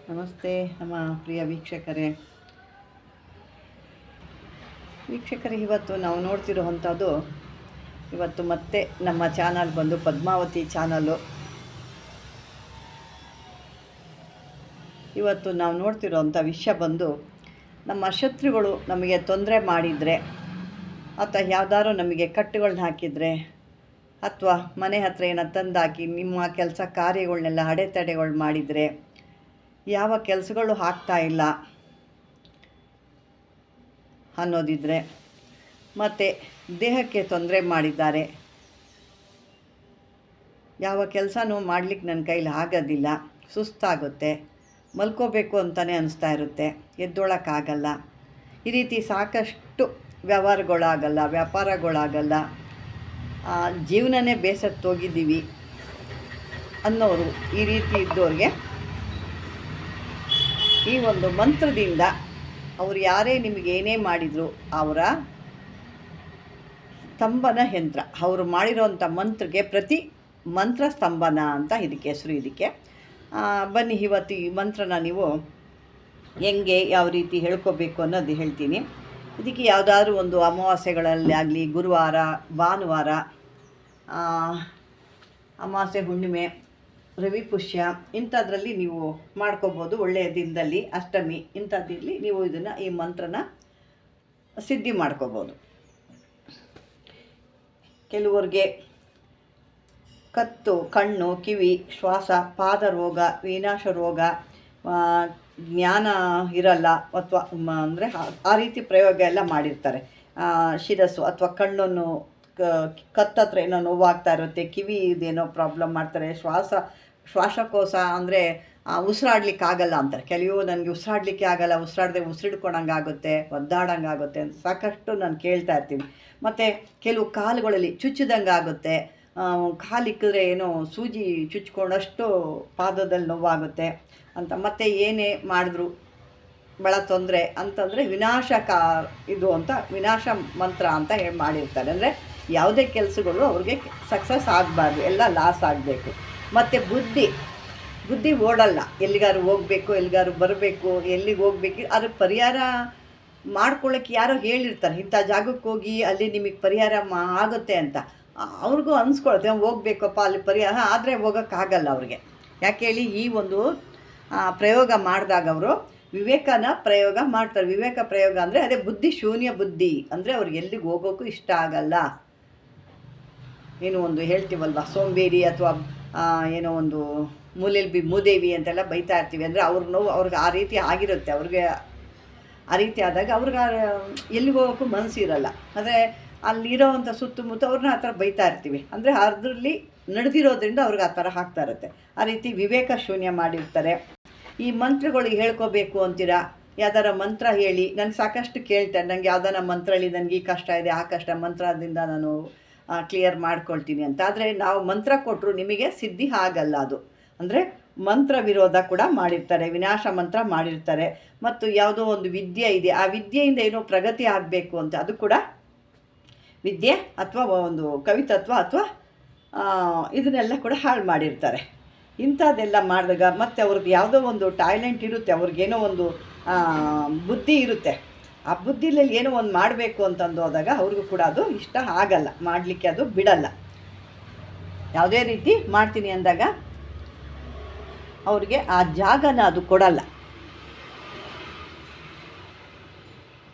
ನಮಸ್ತೆ ನಮ್ಮ ಪ್ರಿಯ ವೀಕ್ಷಕರೇ. ಇವತ್ತು ನಾವು ನೋಡ್ತಿರುವಂಥದ್ದು, ಇವತ್ತು ಮತ್ತೆ ನಮ್ಮ ಚಾನಲ್ ಬಂದು ಪದ್ಮಾವತಿ ಚಾನಲ್ಲು. ಇವತ್ತು ನಾವು ನೋಡ್ತಿರೋವಂಥ ವಿಷಯ ಬಂದು, ನಮ್ಮ ಶತ್ರುಗಳು ನಮಗೆ ತೊಂದರೆ ಮಾಡಿದರೆ ಅಥವಾ ಯಾವ್ದಾದ್ರು ನಮಗೆ ಕಟ್ಟುಗಳನ್ನ ಹಾಕಿದರೆ ಅಥವಾ ಮನೆ ಹತ್ರ ಏನೋ ತಂದಾಕಿ ನಿಮ್ಮ ಕೆಲಸ ಕಾರ್ಯಗಳನ್ನೆಲ್ಲ ಅಡೆತಡೆಗಳು ಮಾಡಿದರೆ, ಯಾವ ಕೆಲಸಗಳು ಆಗ್ತಾ ಇಲ್ಲ ಅನ್ನೋದಿದ್ರೆ, ಮತ್ತು ದೇಹಕ್ಕೆ ತೊಂದರೆ ಮಾಡಿದ್ದಾರೆ, ಯಾವ ಕೆಲಸನೂ ಮಾಡಲಿಕ್ಕೆ ನನ್ನ ಕೈಲಿ ಆಗೋದಿಲ್ಲ, ಸುಸ್ತಾಗುತ್ತೆ, ಮಲ್ಕೋಬೇಕು ಅಂತಲೇ ಅನಿಸ್ತಾ ಇರುತ್ತೆ, ಎದ್ದೊಳಕ್ಕಾಗಲ್ಲ, ಈ ರೀತಿ ಸಾಕಷ್ಟು ವ್ಯಾಪಾರಗಳಾಗಲ್ಲ, ಜೀವನನೇ ಬೇಸತ್ತೋಗಿದ್ದೀವಿ ಅನ್ನೋರು, ಈ ರೀತಿ ಇದ್ದವ್ರಿಗೆ ಈ ಒಂದು ಮಂತ್ರದಿಂದ ಅವರು ಯಾರೇ ನಿಮಗೆ ಏನೇ ಮಾಡಿದರೂ ಅವರ ಸ್ತಂಭನ ಯಂತ್ರ, ಅವರು ಮಾಡಿರೋವಂಥ ಮಂತ್ರಕ್ಕೆ ಪ್ರತಿ ಮಂತ್ರ ಸ್ತಂಭನ ಅಂತ ಇದಕ್ಕೆ ಹೆಸರು. ಇದಕ್ಕೆ ಬನ್ನಿ ಇವತ್ತು ಈ ಮಂತ್ರನ ನೀವು ಹೆಂಗೆ ಯಾವ ರೀತಿ ಹೇಳ್ಕೋಬೇಕು ಅನ್ನೋದು ಹೇಳ್ತೀನಿ. ಇದಕ್ಕೆ ಯಾವುದಾದ್ರೂ ಒಂದು ಅಮಾವಾಸ್ಯೆಗಳಲ್ಲಿ ಆಗಲಿ, ಗುರುವಾರ, ಭಾನುವಾರ, ಅಮಾವಾಸ್ಯೆ, ಹುಣ್ಣಿಮೆ, ರವಿ ಪುಷ್ಯ ಇಂಥದ್ರಲ್ಲಿ ನೀವು ಮಾಡ್ಕೋಬೋದು. ಒಳ್ಳೆಯ ದಿನದಲ್ಲಿ, ಅಷ್ಟಮಿ ಇಂಥದ್ದಿರಲಿ, ನೀವು ಈ ಮಂತ್ರನ ಸಿದ್ಧಿ ಮಾಡ್ಕೋಬೋದು. ಕೆಲವ್ರಿಗೆ ಕತ್ತು, ಕಣ್ಣು, ಕಿವಿ, ಶ್ವಾಸ, ಪಾದ ರೋಗ, ವಿನಾಶ ರೋಗ, ಜ್ಞಾನ ಇರಲ್ಲ ಅಥವಾ ಅಂದರೆ ಆ ರೀತಿ ಪ್ರಯೋಗ ಎಲ್ಲ ಮಾಡಿರ್ತಾರೆ. ಶಿರಸ್ಸು ಅಥವಾ ಕಣ್ಣನ್ನು ಕತ್ತತ್ರ ಏನೋ ನೋವಾಗ್ತಾ ಇರುತ್ತೆ, ಕಿವಿ ಇದೇನೋ ಪ್ರಾಬ್ಲಮ್ ಮಾಡ್ತಾರೆ, ಶ್ವಾಸಕೋಶ ಅಂದರೆ ಉಸಿರಾಡ್ಲಿಕ್ಕಾಗಲ್ಲ ಅಂತಾರೆ. ಕೆಲವು ನನಗೆ ಉಸಿರಾಡಲಿಕ್ಕೆ ಆಗಲ್ಲ, ಉಸಿರಾಡದೆ ಉಸಿರಿಡ್ಕೊಳಂಗಾಗುತ್ತೆ, ಒದ್ದಾಡಂಗಾಗುತ್ತೆ ಅಂತ ಸಾಕಷ್ಟು ನಾನು ಕೇಳ್ತಾ ಇರ್ತೀನಿ. ಮತ್ತು ಕೆಲವು ಕಾಲುಗಳಲ್ಲಿ ಚುಚ್ಚಿದಂಗೆ ಆಗುತ್ತೆ, ಕಾಲಿಕ್ಕಿದ್ರೆ ಏನೋ ಸೂಜಿ ಚುಚ್ಕೊಂಡಷ್ಟು ಪಾದದಲ್ಲಿ ನೋವಾಗುತ್ತೆ ಅಂತ. ಮತ್ತು ಏನೇ ಮಾಡಿದ್ರು ಭಾಳ ತೊಂದರೆ ಅಂತಂದರೆ ಇದು ಅಂತ ವಿನಾಶ ಮಂತ್ರ ಅಂತ ಹೇಳಿ ಮಾಡಿರ್ತಾರೆ. ಅಂದರೆ ಯಾವುದೇ ಕೆಲಸಗಳು ಅವ್ರಿಗೆ ಸಕ್ಸಸ್ ಆಗಬಾರ್ದು, ಎಲ್ಲ ಲಾಸ್ ಆಗಬೇಕು. ಮತ್ತು ಬುದ್ಧಿ ಓಡಲ್ಲ, ಎಲ್ಲಿಗಾರು ಹೋಗಬೇಕು, ಎಲ್ಲಿಗಾರು ಬರಬೇಕು, ಎಲ್ಲಿಗೆ ಹೋಗ್ಬೇಕು, ಅದ್ರ ಪರಿಹಾರ ಮಾಡ್ಕೊಳ್ಳೋಕ್ಕೆ ಯಾರೋ ಹೇಳಿರ್ತಾರೆ, ಇಂಥ ಜಾಗಕ್ಕೆ ಹೋಗಿ ಅಲ್ಲಿ ನಿಮಗೆ ಪರಿಹಾರ ಆಗುತ್ತೆ ಅಂತ. ಅವ್ರಿಗೂ ಅನಿಸ್ಕೊಳುತ್ತೆ ಹೋಗ್ಬೇಕಪ್ಪ ಅಲ್ಲಿ ಪರಿಹಾರ, ಆದರೆ ಹೋಗೋಕ್ಕಾಗಲ್ಲ ಅವ್ರಿಗೆ. ಯಾಕೆ ಹೇಳಿ, ಈ ಒಂದು ಪ್ರಯೋಗ ಮಾಡಿದಾಗ ಅವರು ವಿವೇಕನ ಪ್ರಯೋಗ ಮಾಡ್ತಾರೆ. ವಿವೇಕ ಪ್ರಯೋಗ ಅಂದರೆ ಅದೇ ಶೂನ್ಯ ಬುದ್ಧಿ ಅಂದರೆ ಅವ್ರಿಗೆ ಎಲ್ಲಿಗೆ ಹೋಗೋಕ್ಕೂ ಇಷ್ಟ ಆಗಲ್ಲ. ಏನೋ ಒಂದು ಹೇಳ್ತೀವಲ್ವ, ಸೋಂಬೇರಿ ಅಥವಾ ಏನೋ ಒಂದು ಮೂದೇವಿ ಅಂತೆಲ್ಲ ಬೈತಾ ಇರ್ತೀವಿ. ಅಂದರೆ ಅವ್ರಿಗೆ ಆ ರೀತಿ ಆಗಿರುತ್ತೆ. ಅವ್ರಿಗೆ ಆ ರೀತಿ ಆದಾಗ ಅವ್ರಿಗೆ ಎಲ್ಲಿಗೆ ಹೋಗೋಕ್ಕೂ ಮನಸ್ಸಿರಲ್ಲ. ಅಂದರೆ ಅಲ್ಲಿರೋವಂಥ ಸುತ್ತಮುತ್ತ ಅವ್ರನ್ನ ಆ ಥರ ಬೈತಾ ಇರ್ತೀವಿ. ಅಂದರೆ ಅದರಲ್ಲಿ ನಡೆದಿರೋದ್ರಿಂದ ಅವ್ರಿಗೆ ಆ ಥರ ಆಗ್ತಾ ಇರುತ್ತೆ. ಆ ರೀತಿ ವಿವೇಕ ಶೂನ್ಯ ಮಾಡಿರ್ತಾರೆ. ಈ ಮಂತ್ರಗಳಿಗೆ ಹೇಳ್ಕೋಬೇಕು ಅಂತೀರಾ, ಯಾವ್ದಾರ ಮಂತ್ರ ಹೇಳಿ. ನನಗೆ ಸಾಕಷ್ಟು ಕೇಳ್ತಾರೆ, ನನಗೆ ಯಾವ್ದಾರ ಮಂತ್ರ ಹೇಳಿ, ನನಗೆ ಈ ಕಷ್ಟ ಇದೆ, ಆ ಕಷ್ಟ, ಮಂತ್ರದಿಂದ ನಾನು ಕ್ಲಿಯರ್ ಮಾಡ್ಕೊಳ್ತೀನಿ ಅಂತ. ಆದರೆ ನಾವು ಮಂತ್ರ ಕೊಟ್ಟರು ನಿಮಗೆ ಸಿದ್ಧಿ ಆಗಲ್ಲ. ಅದು ಅಂದರೆ ಮಂತ್ರ ವಿರೋಧ ಕೂಡ ಮಾಡಿರ್ತಾರೆ, ವಿನಾಶ ಮಂತ್ರ ಮಾಡಿರ್ತಾರೆ. ಮತ್ತು ಯಾವುದೋ ಒಂದು ವಿದ್ಯೆ ಇದೆ, ಆ ವಿದ್ಯೆಯಿಂದ ಏನೋ ಪ್ರಗತಿ ಆಗಬೇಕು ಅಂತ, ಅದು ಕೂಡ ವಿದ್ಯೆ ಅಥವಾ ಒಂದು ಕವಿತತ್ವ ಅಥವಾ ಇದನ್ನೆಲ್ಲ ಕೂಡ ಹಾಳು ಮಾಡಿರ್ತಾರೆ. ಇಂಥದ್ದೆಲ್ಲ ಮಾಡಿದಾಗ ಮತ್ತು ಅವ್ರಿಗೆ ಯಾವುದೋ ಒಂದು ಟ್ಯಾಲೆಂಟ್ ಇರುತ್ತೆ, ಅವ್ರಿಗೇನೋ ಒಂದು ಬುದ್ಧಿ ಇರುತ್ತೆ, ಆ ಬುದ್ಧಿಲಿ ಏನೋ ಒಂದು ಮಾಡಬೇಕು ಅಂತಂದು ಹೋದಾಗ ಅವ್ರಿಗೂ ಕೂಡ ಅದು ಇಷ್ಟ ಆಗಲ್ಲ, ಮಾಡಲಿಕ್ಕೆ ಅದು ಬಿಡಲ್ಲ. ಯಾವುದೇ ರೀತಿ ಮಾಡ್ತೀನಿ ಅಂದಾಗ ಅವ್ರಿಗೆ ಆ ಜಾಗನ ಅದು ಕೊಡಲ್ಲ.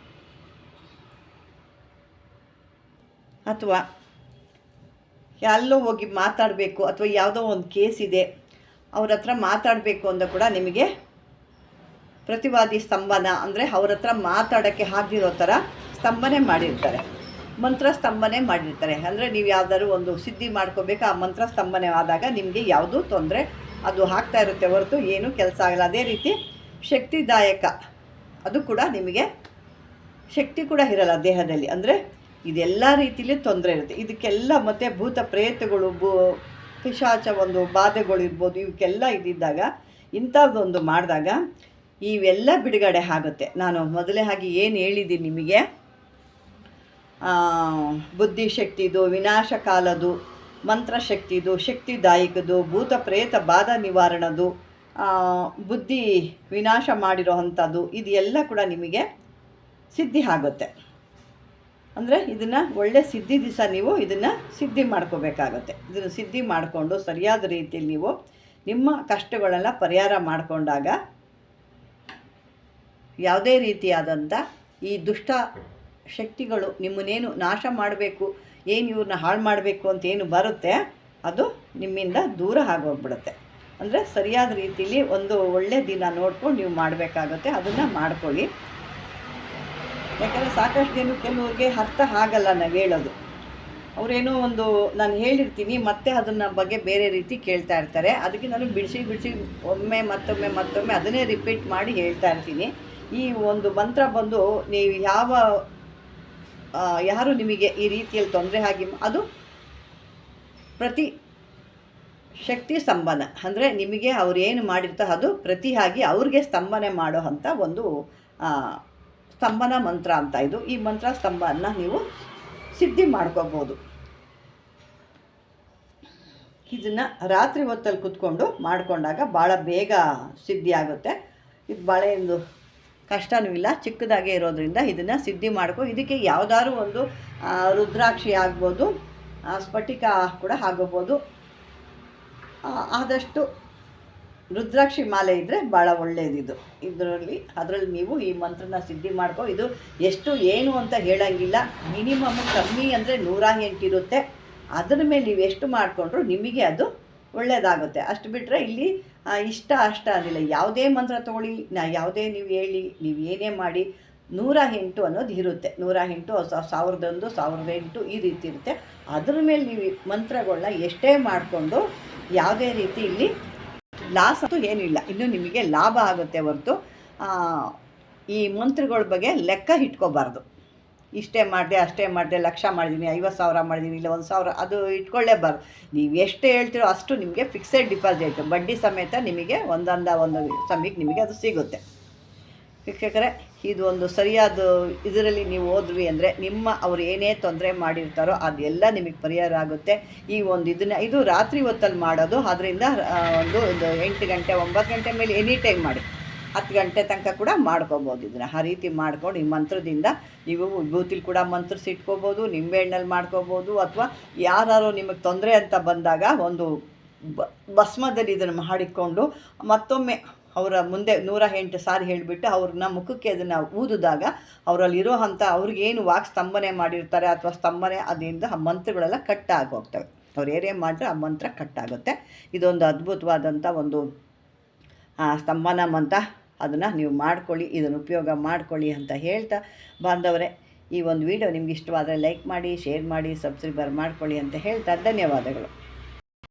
ಅಥವಾ ಎಲ್ಲೋ ಹೋಗಿ ಮಾತಾಡಬೇಕು ಅಥವಾ ಯಾವುದೋ ಒಂದು ಕೇಸ್ ಇದೆ, ಅವ್ರ ಹತ್ರ ಮಾತಾಡಬೇಕು ಅಂತ ಕೂಡ ನಿಮಗೆ ಪ್ರತಿವಾದಿ ಸ್ತಂಭನ ಅಂದರೆ ಅವ್ರ ಹತ್ರ ಮಾತಾಡೋಕ್ಕೆ ಆಗದಿರೋ ಥರ ಸ್ತಂಭನೆ ಮಾಡಿರ್ತಾರೆ, ಮಂತ್ರ ಸ್ತಂಭನೆ ಮಾಡಿರ್ತಾರೆ. ಅಂದರೆ ನೀವು ಯಾವುದಾದ್ರು ಒಂದು ಸಿದ್ಧಿ ಮಾಡ್ಕೋಬೇಕು, ಆ ಮಂತ್ರ ಸ್ತಂಭನೆ ಆದಾಗ ನಿಮಗೆ ಯಾವುದೂ ತೊಂದರೆ ಅದು ಆಗ್ತಾ ಇರುತ್ತೆ ಹೊರತು ಏನೂ ಕೆಲಸ ಆಗಲ್ಲ. ಅದೇ ರೀತಿ ಶಕ್ತಿದಾಯಕ, ಅದು ಕೂಡ ನಿಮಗೆ ಶಕ್ತಿ ಕೂಡ ಇರಲ್ಲ ದೇಹದಲ್ಲಿ. ಅಂದರೆ ಇದೆಲ್ಲ ರೀತಿಯಲ್ಲಿ ತೊಂದರೆ ಇರುತ್ತೆ ಇದಕ್ಕೆಲ್ಲ. ಮತ್ತು ಭೂತ ಪ್ರೇತಗಳು, ಪಿಶಾಚ ಒಂದು ಬಾಧೆಗಳು ಇರ್ಬೋದು, ಇವಕ್ಕೆಲ್ಲ ಇದ್ದಿದ್ದಾಗ ಇಂಥದ್ದೊಂದು ಮಾಡಿದಾಗ ಇವೆಲ್ಲ ಬಿಡುಗಡೆ ಆಗುತ್ತೆ. ನಾನು ಮೊದಲೇ ಹಾಗೆ ಏನು ಹೇಳಿದ್ದೀನಿ ನಿಮಗೆ, ಬುದ್ಧಿಶಕ್ತಿದು, ವಿನಾಶಕಾಲದು, ಮಂತ್ರಶಕ್ತಿದು, ಶಕ್ತಿದಾಯಕದು, ಭೂತ ಪ್ರೇತ ಬಾಧ ನಿವಾರಣದು, ಬುದ್ಧಿ ವಿನಾಶ ಮಾಡಿರೋ ಅಂಥದ್ದು ಇದೆಲ್ಲ ಕೂಡ ನಿಮಗೆ ಸಿದ್ಧಿ ಆಗುತ್ತೆ. ಅಂದರೆ ಇದನ್ನು ಒಳ್ಳೆ ಸಿದ್ಧಿ ದಿವಸ ನೀವು ಇದನ್ನು ಸಿದ್ಧಿ ಮಾಡ್ಕೋಬೇಕಾಗತ್ತೆ. ಇದನ್ನು ಸಿದ್ಧಿ ಮಾಡಿಕೊಂಡು ಸರಿಯಾದ ರೀತಿಯಲ್ಲಿ ನೀವು ನಿಮ್ಮ ಕಷ್ಟಗಳೆಲ್ಲ ಪರಿಹಾರ ಮಾಡಿಕೊಂಡಾಗ ಯಾವುದೇ ರೀತಿಯಾದಂಥ ಈ ದುಷ್ಟ ಶಕ್ತಿಗಳು ನಿಮ್ಮನ್ನೇನು ನಾಶ ಮಾಡಬೇಕು, ಏನು ಇವ್ರನ್ನ ಹಾಳು ಮಾಡಬೇಕು ಅಂತ ಏನು ಬರುತ್ತೆ ಅದು ನಿಮ್ಮಿಂದ ದೂರ ಆಗೋಗ್ಬಿಡುತ್ತೆ. ಅಂದರೆ ಸರಿಯಾದ ರೀತಿಯಲ್ಲಿ ಒಂದು ಒಳ್ಳೆ ದಿನ ನೋಡ್ಕೊಂಡು ನೀವು ಮಾಡಬೇಕಾಗುತ್ತೆ. ಅದನ್ನು ಮಾಡ್ಕೊಳ್ಳಿ. ಯಾಕಂದರೆ ಸಾಕಷ್ಟು ಜನ ಕೆಲವ್ರಿಗೆ ಅರ್ಥ ಆಗಲ್ಲ ನಾವು ಹೇಳೋದು. ಅವರೇನೋ ಒಂದು ನಾನು ಹೇಳಿರ್ತೀನಿ ಮತ್ತೆ ಅದನ್ನು ಬಗ್ಗೆ ಬೇರೆ ರೀತಿ ಕೇಳ್ತಾ ಇರ್ತಾರೆ. ಅದಕ್ಕೆ ನಾನು ಬಿಡಿಸಿ ಒಮ್ಮೆ ಮತ್ತೊಮ್ಮೆ ಅದನ್ನೇ ರಿಪೀಟ್ ಮಾಡಿ ಹೇಳ್ತಾ ಇರ್ತೀನಿ. ಈ ಒಂದು ಮಂತ್ರ ಬಂದು ನೀವು ಯಾರು ನಿಮಗೆ ಈ ರೀತಿಯಲ್ಲಿ ತೊಂದರೆ ಆಗಿ ಅದು ಪ್ರತಿ ಶಕ್ತಿ ಸ್ತಂಭನ, ಅಂದರೆ ನಿಮಗೆ ಅವ್ರು ಏನು ಮಾಡಿರ್ತಾರೆ ಅದು ಪ್ರತಿಯಾಗಿ ಅವ್ರಿಗೆ ಸ್ತಂಭನೆ ಮಾಡೋ ಅಂಥ ಒಂದು ಸ್ತಂಭನ ಮಂತ್ರ ಅಂತ ಇದು. ಈ ಮಂತ್ರ ಸ್ತಂಭನ ನೀವು ಸಿದ್ಧಿ ಮಾಡ್ಕೋಬೋದು. ಇದನ್ನು ರಾತ್ರಿ ಹೊತ್ತಲ್ಲಿ ಕೂತ್ಕೊಂಡು ಮಾಡಿಕೊಂಡಾಗ ಭಾಳ ಬೇಗ ಸಿದ್ಧಿ ಆಗುತ್ತೆ. ಇದು ಭಾಳ ಒಂದು ಕಷ್ಟನೂ ಇಲ್ಲ, ಚಿಕ್ಕದಾಗೇ ಇರೋದ್ರಿಂದ ಇದನ್ನು ಸಿದ್ಧಿ ಮಾಡ್ಕೊ. ಇದಕ್ಕೆ ಯಾವುದಾದ್ರು ಒಂದು ರುದ್ರಾಕ್ಷಿ ಆಗ್ಬೋದು, ಸ್ಫಟಿಕ ಕೂಡ ಆಗೋಬೋದು. ಆದಷ್ಟು ರುದ್ರಾಕ್ಷಿ ಮಾಲೆ ಇದ್ದರೆ ಭಾಳ ಒಳ್ಳೆಯದಿದು. ಅದರಲ್ಲಿ ನೀವು ಈ ಮಂತ್ರನ ಸಿದ್ಧಿ ಮಾಡ್ಕೊ. ಇದು ಎಷ್ಟು ಏನು ಅಂತ ಹೇಳೋಂಗಿಲ್ಲ. ಮಿನಿಮಮ್ ಕಮ್ಮಿ ಅಂದರೆ 108 ಇರುತ್ತೆ. ಅದರ ಮೇಲೆ ನೀವು ಎಷ್ಟು ಮಾಡಿಕೊಂಡ್ರು ನಿಮಗೆ ಅದು ಒಳ್ಳೆಯದಾಗುತ್ತೆ. ಅಷ್ಟು ಬಿಟ್ಟರೆ ಇಲ್ಲಿ ಇಷ್ಟ ಅಷ್ಟ ಅಂದಿಲ್ಲ. ಯಾವುದೇ ಮಂತ್ರ ತೊಗೊಳ್ಳಿ, ಯಾವುದೇ ನೀವು ಹೇಳಿ, ನೀವು ಏನೇ ಮಾಡಿ 108 ಅನ್ನೋದು ಇರುತ್ತೆ. 108, 1001, 1008 ಈ ರೀತಿ ಇರುತ್ತೆ. ಅದ್ರ ಮೇಲೆ ನೀವು ಮಂತ್ರಗಳನ್ನ ಎಷ್ಟೇ ಮಾಡಿಕೊಂಡು ಯಾವುದೇ ರೀತಿ ಇಲ್ಲಿ ಲಾಸ್ ಅಂತೂ ಏನೂ ಇಲ್ಲ. ಇನ್ನೂ ನಿಮಗೆ ಲಾಭ ಆಗುತ್ತೆ ಹೊರತು ಈ ಮಂತ್ರಗಳ ಬಗ್ಗೆ ಲೆಕ್ಕ ಇಟ್ಕೋಬಾರ್ದು. ಇಷ್ಟೇ ಮಾಡಿದೆ ಅಷ್ಟೇ ಮಾಡಿದೆ, 1,00,000 ಮಾಡಿದ್ದೀನಿ, 50,000 ಮಾಡಿದ್ದೀನಿ, ಇಲ್ಲ 1,000 ಅದು ಇಟ್ಕೊಳ್ಳೇಬಾರ್ದು. ನೀವು ಎಷ್ಟು ಹೇಳ್ತೀರೋ ಅಷ್ಟು ನಿಮಗೆ ಫಿಕ್ಸೆಡ್ ಡಿಪಾಸಿಟ್ ಬಡ್ಡಿ ಸಮೇತ ನಿಮಗೆ ಒಂದು ಸಮಯಕ್ಕೆ ನಿಮಗೆ ಅದು ಸಿಗುತ್ತೆ. ವೀಕ್ಷಕರೇ, ಇದು ಒಂದು ಸರಿಯಾದ ಇದರಲ್ಲಿ ನೀವು ಹೋದ್ವಿ ಅಂದರೆ ಅವ್ರು ಏನೇ ತೊಂದರೆ ಮಾಡಿರ್ತಾರೋ ಅದೆಲ್ಲ ನಿಮಗೆ ಪರಿಹಾರ ಆಗುತ್ತೆ. ಈ ಒಂದು ಇದು ರಾತ್ರಿ ಹೊತ್ತಲ್ಲಿ ಮಾಡೋದು. ಅದರಿಂದ ಒಂದು 8 ಗಂಟೆ 9 ಗಂಟೆ ಮೇಲೆ ಎನಿ ಟೈಮ್ ಮಾಡಿ, 10 ಗಂಟೆ ತನಕ ಕೂಡ ಮಾಡ್ಕೋಬೋದು. ಇದನ್ನು ಆ ರೀತಿ ಮಾಡ್ಕೊಂಡು ಈ ಮಂತ್ರದಿಂದ ನೀವು ವಿಭೂತಿಲಿ ಕೂಡ ಮಂತ್ರಿಸಿಟ್ಕೋಬೋದು, ನಿಂಬೆಹಣ್ಣಲ್ಲಿ ಮಾಡ್ಕೋಬೋದು. ಅಥವಾ ಯಾರು ನಿಮಗೆ ತೊಂದರೆ ಅಂತ ಬಂದಾಗ ಒಂದು ಭಸ್ಮದಲ್ಲಿ ಇದನ್ನು ಮಾಡಿಕೊಂಡು ಮತ್ತೊಮ್ಮೆ ಅವರ ಮುಂದೆ 108 ಸಾರಿ ಹೇಳಿಬಿಟ್ಟು ಅವ್ರನ್ನ ಮುಖಕ್ಕೆ ಅದನ್ನು ಊದಿದಾಗ ಅವರಲ್ಲಿರೋ ಅಂಥ ಅವ್ರಿಗೇನು ವಾಕ್ ಸ್ತಂಭನೆ ಮಾಡಿರ್ತಾರೆ ಅಥವಾ ಸ್ತಂಭನೆ ಅದರಿಂದ ಆ ಮಂತ್ರಗಳೆಲ್ಲ ಕಟ್ಟಾಗೋಗ್ತವೆ. ಅವ್ರು ಏನೇ ಮಾಡಿದ್ರೆ ಆ ಮಂತ್ರ ಕಟ್ಟಾಗುತ್ತೆ. ಇದೊಂದು ಅದ್ಭುತವಾದಂಥ ಒಂದು ಸ್ತಂಭನ ಮಂತ್ರ. ಅದನ್ನು ನೀವು ಮಾಡ್ಕೊಳ್ಳಿ, ಇದನ್ನು ಉಪಯೋಗ ಮಾಡ್ಕೊಳ್ಳಿ ಅಂತ ಹೇಳ್ತಾ ಬಾಂಧವರೇ, ಈ ಒಂದು ವಿಡಿಯೋ ನಿಮ್ಗೆ ಇಷ್ಟವಾದರೆ ಲೈಕ್ ಮಾಡಿ, ಶೇರ್ ಮಾಡಿ, ಸಬ್ಸ್ಕ್ರೈಬರ್ ಮಾಡ್ಕೊಳ್ಳಿ ಅಂತ ಹೇಳ್ತಾ ಧನ್ಯವಾದಗಳು.